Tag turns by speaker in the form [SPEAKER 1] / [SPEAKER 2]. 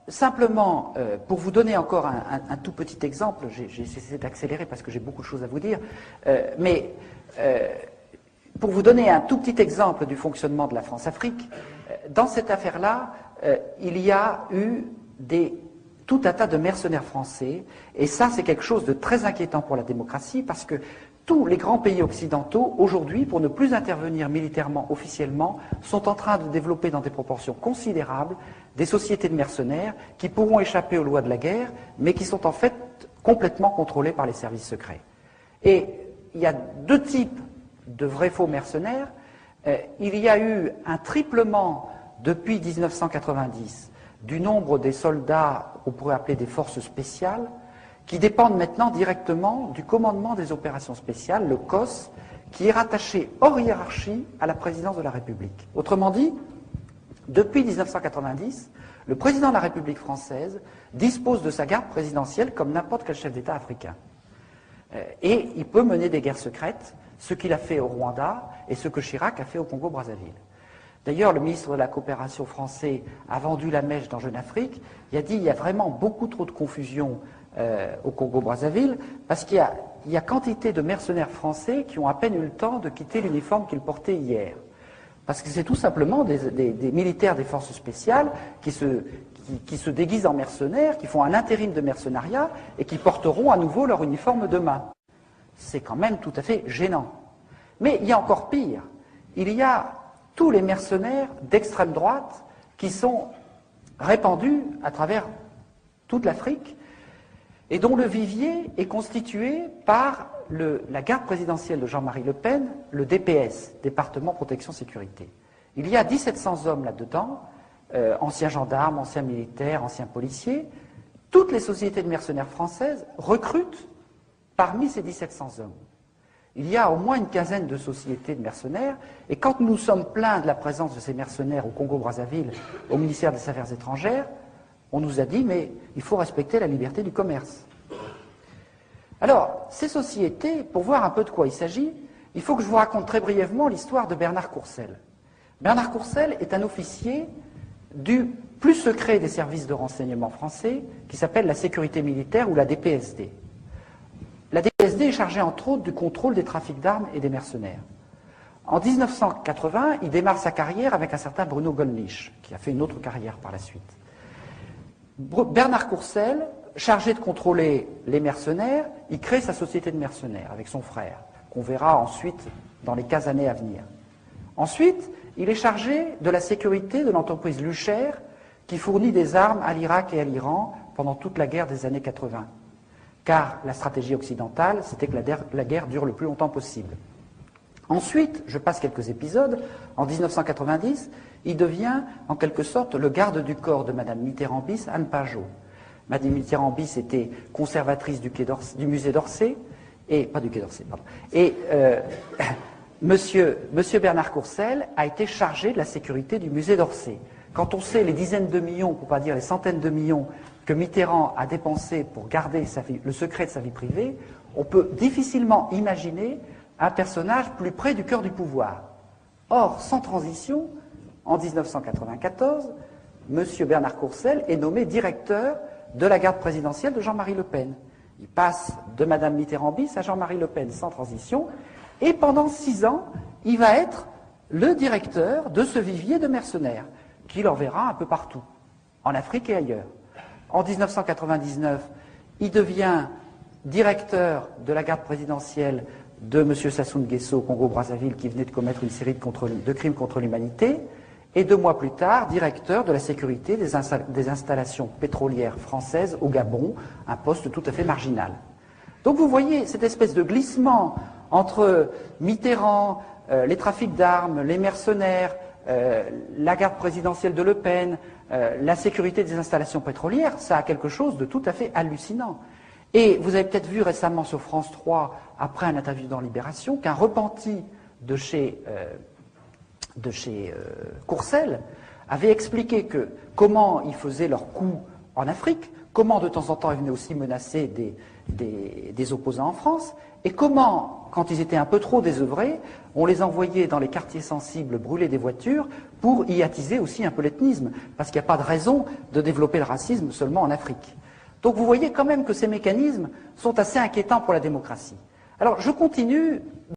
[SPEAKER 1] simplement, pour vous donner encore un tout petit exemple, j'ai essayé d'accélérer parce que j'ai beaucoup de choses à vous dire, mais pour vous donner un tout petit exemple du fonctionnement de la France-Afrique, dans cette affaire-là, il y a eu tout un tas de mercenaires français, et ça c'est quelque chose de très inquiétant pour la démocratie, parce que tous les grands pays occidentaux, aujourd'hui, pour ne plus intervenir militairement officiellement, sont en train de développer dans des proportions considérables des sociétés de mercenaires qui pourront échapper aux lois de la guerre, mais qui sont en fait complètement contrôlées par les services secrets. Et il y a deux types de vrais faux mercenaires. Il y a eu un triplement depuis 1990 du nombre des soldats qu'on pourrait appeler des forces spéciales, qui dépendent maintenant directement du commandement des opérations spéciales, le COS, qui est rattaché hors hiérarchie à la présidence de la République. Autrement dit, depuis 1990, le président de la République française dispose de sa garde présidentielle comme n'importe quel chef d'État africain. Et il peut mener des guerres secrètes, ce qu'il a fait au Rwanda et ce que Chirac a fait au Congo-Brazzaville. D'ailleurs, le ministre de la Coopération français a vendu la mèche dans Jeune Afrique. Il a dit qu'il y a vraiment beaucoup trop de confusion au Congo-Brazzaville, parce qu'il y a quantité de mercenaires français qui ont à peine eu le temps de quitter l'uniforme qu'ils portaient hier. Parce que c'est tout simplement des militaires des forces spéciales qui se déguisent en mercenaires, qui font un intérim de mercenariat et qui porteront à nouveau leur uniforme demain. C'est quand même tout à fait gênant. Mais il y a encore pire. Il y a tous les mercenaires d'extrême droite qui sont répandus à travers toute l'Afrique et dont le vivier est constitué par la garde présidentielle de Jean-Marie Le Pen, le DPS, Département Protection Sécurité. Il y a 1700 hommes là-dedans, anciens gendarmes, anciens militaires, anciens policiers. Toutes les sociétés de mercenaires françaises recrutent parmi ces 1700 hommes. Il y a au moins une quinzaine de sociétés de mercenaires, et quand nous sommes plaints de la présence de ces mercenaires au Congo-Brazzaville, au ministère des Affaires étrangères, on nous a dit, mais il faut respecter la liberté du commerce. Alors, ces sociétés, pour voir un peu de quoi il s'agit, il faut que je vous raconte très brièvement l'histoire de Bernard Courcel. Bernard Courcel est un officier du plus secret des services de renseignement français, qui s'appelle la sécurité militaire ou la DPSD. La DPSD est chargée entre autres du contrôle des trafics d'armes et des mercenaires. En 1980, il démarre sa carrière avec un certain Bruno Gollnisch, qui a fait une autre carrière par la suite. Bernard Courcel, chargé de contrôler les mercenaires, il crée sa société de mercenaires avec son frère, qu'on verra ensuite dans les 15 années à venir. Ensuite, il est chargé de la sécurité de l'entreprise Lucher, qui fournit des armes à l'Irak et à l'Iran pendant toute la guerre des années 80. Car la stratégie occidentale, c'était que la guerre dure le plus longtemps possible. Ensuite, je passe quelques épisodes, en 1990, il devient en quelque sorte le garde du corps de Madame Mitterrand-Bis, Anne Pajot. Madame Mitterrand-Bis était conservatrice du musée d'Orsay, et pas du Quai d'Orsay, pardon. Et Monsieur Bernard Courcel a été chargé de la sécurité du musée d'Orsay. Quand on sait les dizaines de millions, pour ne pas dire les centaines de millions, que Mitterrand a dépensé pour garder le secret de sa vie privée, on peut difficilement imaginer un personnage plus près du cœur du pouvoir. Or, sans transition, en 1994, M. Bernard Courcel est nommé directeur de la garde présidentielle de Jean-Marie Le Pen. Il passe de Mme Mitterrand-Bis à Jean-Marie Le Pen sans transition, et pendant 6 ans, il va être le directeur de ce vivier de mercenaires, qu'il enverra un peu partout, en Afrique et ailleurs. En 1999, il devient directeur de la garde présidentielle de M. Sassou Nguesso au Congo-Brazzaville, qui venait de commettre une série de crimes contre l'humanité, et 2 mois plus tard, directeur de la sécurité des installations pétrolières françaises au Gabon, un poste tout à fait marginal. Donc vous voyez cette espèce de glissement entre Mitterrand, les trafics d'armes, les mercenaires, la garde présidentielle de Le Pen, la sécurité des installations pétrolières, ça a quelque chose de tout à fait hallucinant. Et vous avez peut-être vu récemment sur France 3, après un interview dans Libération, qu'un repenti de chez Courcel avait expliqué comment ils faisaient leurs coups en Afrique, comment de temps en temps ils venaient aussi menacer des opposants en France, et comment, quand ils étaient un peu trop désœuvrés, on les envoyait dans les quartiers sensibles brûler des voitures pour y attiser aussi un peu l'ethnisme, parce qu'il n'y a pas de raison de développer le racisme seulement en Afrique. Donc vous voyez quand même que ces mécanismes sont assez inquiétants pour la démocratie. Alors je continue.